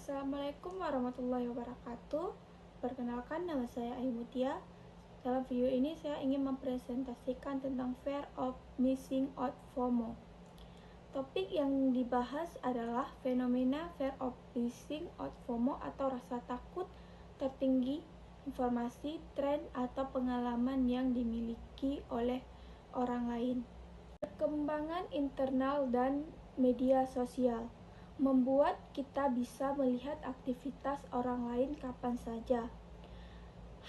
Assalamualaikum warahmatullahi wabarakatuh. Perkenalkan, nama saya Aimutia. Dalam video ini saya ingin mempresentasikan tentang Fear of Missing Out (FOMO). Topik yang dibahas adalah fenomena Fear of Missing Out (FOMO) atau rasa takut tertinggi informasi, tren, atau pengalaman yang dimiliki oleh orang lain. Perkembangan internal dan media sosial membuat kita bisa melihat aktivitas orang lain kapan saja.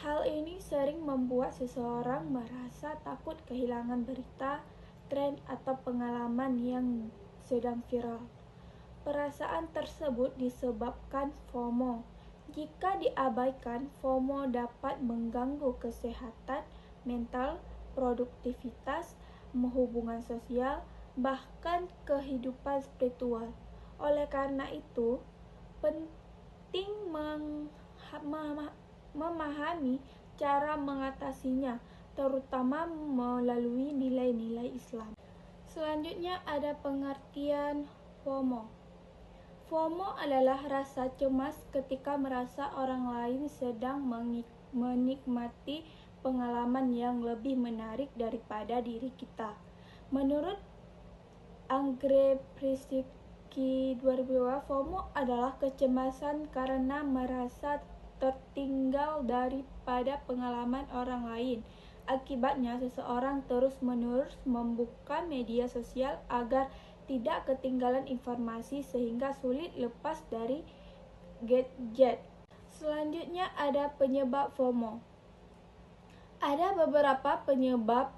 Hal ini sering membuat seseorang merasa takut kehilangan berita, tren, atau pengalaman yang sedang viral. Perasaan tersebut disebabkan FOMO. Jika diabaikan, FOMO dapat mengganggu kesehatan mental, produktivitas, hubungan sosial, bahkan kehidupan spiritual. Oleh karena itu, penting memahami cara mengatasinya, terutama melalui nilai-nilai Islam. Selanjutnya ada pengertian FOMO. FOMO adalah rasa cemas ketika merasa orang lain sedang menikmati pengalaman yang lebih menarik daripada diri kita. Menurut Andre Prisciki 2002, FOMO adalah kecemasan karena merasa tertinggal daripada pengalaman orang lain. Akibatnya, seseorang terus-menerus membuka media sosial agar tidak ketinggalan informasi sehingga sulit lepas dari gadget. Selanjutnya ada penyebab FOMO. Ada beberapa penyebab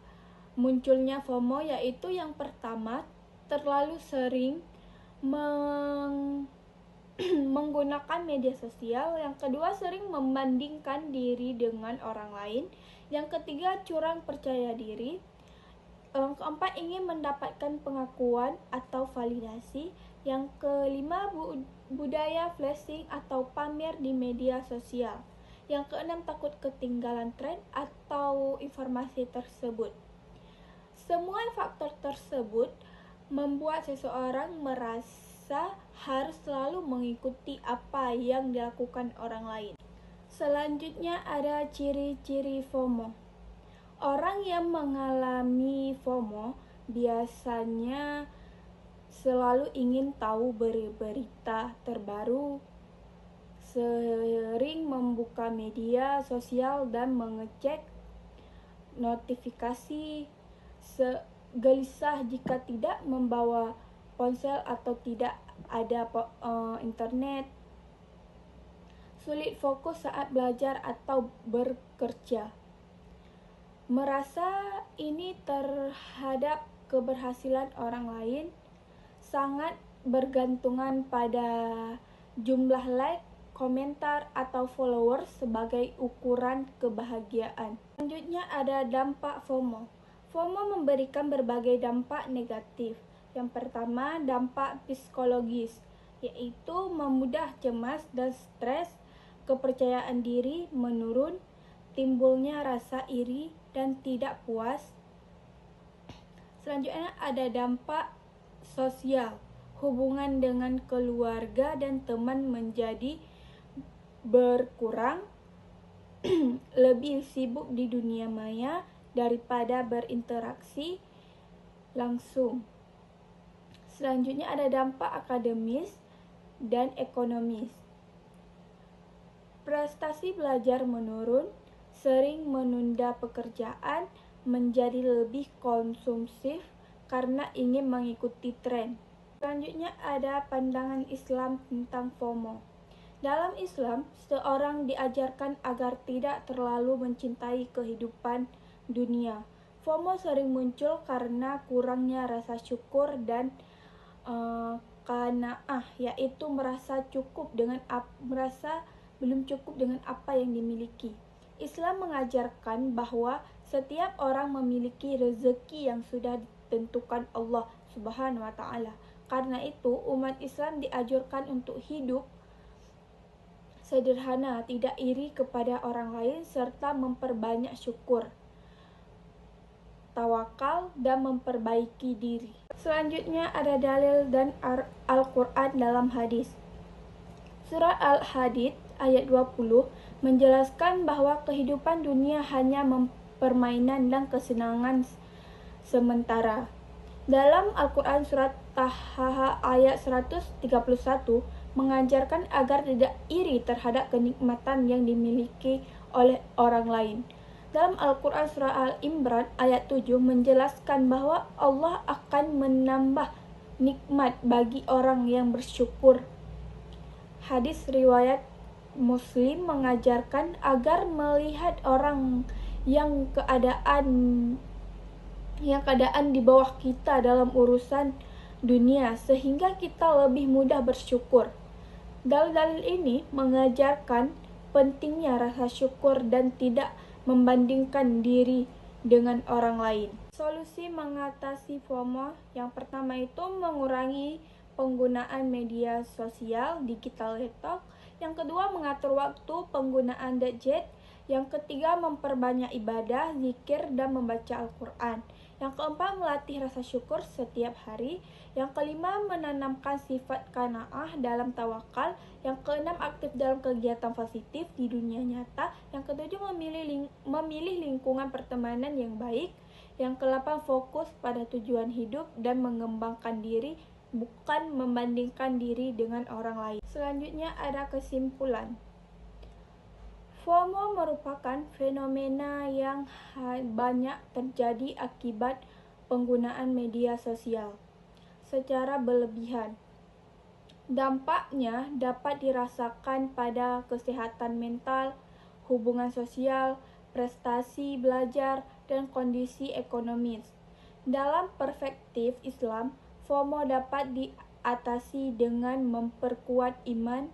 munculnya FOMO, yaitu yang pertama, terlalu sering menggunakan media sosial. Yang kedua, sering membandingkan diri dengan orang lain. Yang ketiga, kurang percaya diri. Yang keempat, ingin mendapatkan pengakuan atau validasi. Yang kelima, budaya flashing atau pamer di media sosial. Yang keenam, takut ketinggalan tren atau informasi tersebut. Semua faktor tersebut membuat seseorang merasa harus selalu mengikuti apa yang dilakukan orang lain. Selanjutnya ada ciri-ciri FOMO. Orang yang mengalami FOMO biasanya selalu ingin tahu berita terbaru, sering membuka media sosial dan mengecek notifikasi, gelisah jika tidak membawa ponsel atau tidak ada internet, sulit fokus saat belajar atau bekerja. Merasa ini terhadap keberhasilan orang lain, sangat bergantungan pada jumlah like, komentar, atau followers sebagai ukuran kebahagiaan. Selanjutnya ada dampak FOMO. FOMO memberikan berbagai dampak negatif. Yang pertama, dampak psikologis, yaitu memudah cemas dan stres, kepercayaan diri menurun, timbulnya rasa iri dan tidak puas. Selanjutnya ada dampak sosial. Hubungan dengan keluarga dan teman menjadi berkurang, lebih sibuk di dunia maya daripada berinteraksi langsung. Selanjutnya ada dampak akademis dan ekonomis. Prestasi belajar menurun, sering menunda pekerjaan, menjadi lebih konsumtif karena ingin mengikuti tren. Selanjutnya ada pandangan Islam tentang FOMO. Dalam Islam, seorang diajarkan agar tidak terlalu mencintai kehidupan dunia. FOMO sering muncul karena kurangnya rasa syukur dan qanaah, yaitu merasa belum cukup dengan apa yang dimiliki. Islam mengajarkan bahwa setiap orang memiliki rezeki yang sudah ditentukan Allah Subhanahu wa Ta'ala. Karena itu, umat Islam dianjurkan untuk hidup sederhana, tidak iri kepada orang lain, serta memperbanyak syukur, tawakal, dan memperbaiki diri. Selanjutnya ada dalil dan Al-Quran dalam hadis. Surah Al-Hadid ayat 20 menjelaskan bahwa kehidupan dunia hanya permainan dan kesenangan sementara. Dalam Al-Quran surat Taha ayat 131 mengajarkan agar tidak iri terhadap kenikmatan yang dimiliki oleh orang lain. Dalam Al-Quran surah Al-Imran ayat 7 menjelaskan bahwa Allah akan menambah nikmat bagi orang yang bersyukur. Hadis riwayat Muslim mengajarkan agar melihat orang yang keadaan di bawah kita dalam urusan dunia sehingga kita lebih mudah bersyukur. Dalil-dalil ini mengajarkan pentingnya rasa syukur dan tidak membandingkan diri dengan orang lain. Solusi mengatasi FOMO yang pertama itu mengurangi penggunaan media sosial digital detox, yang kedua mengatur waktu penggunaan gadget, yang ketiga memperbanyak ibadah, zikir, dan membaca Al-Quran. Yang keempat, melatih rasa syukur setiap hari. Yang kelima, menanamkan sifat qanaah dalam tawakal. Yang keenam, aktif dalam kegiatan positif di dunia nyata. Yang ketujuh, memilih lingkungan pertemanan yang baik. Yang kedelapan, fokus pada tujuan hidup dan mengembangkan diri, bukan membandingkan diri dengan orang lain. Selanjutnya ada kesimpulan. FOMO merupakan fenomena yang banyak terjadi akibat penggunaan media sosial secara berlebihan. Dampaknya dapat dirasakan pada kesehatan mental, hubungan sosial, prestasi belajar, dan kondisi ekonomis. Dalam perspektif Islam, FOMO dapat diatasi dengan memperkuat iman,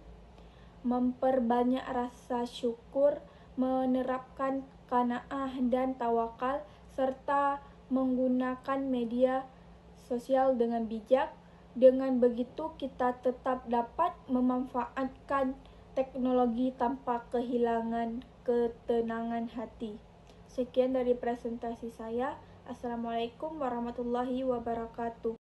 memperbanyak rasa syukur, menerapkan qanaah dan tawakal, serta menggunakan media sosial dengan bijak. Dengan begitu kita tetap dapat memanfaatkan teknologi tanpa kehilangan ketenangan hati. Sekian dari presentasi saya. Assalamualaikum warahmatullahi wabarakatuh.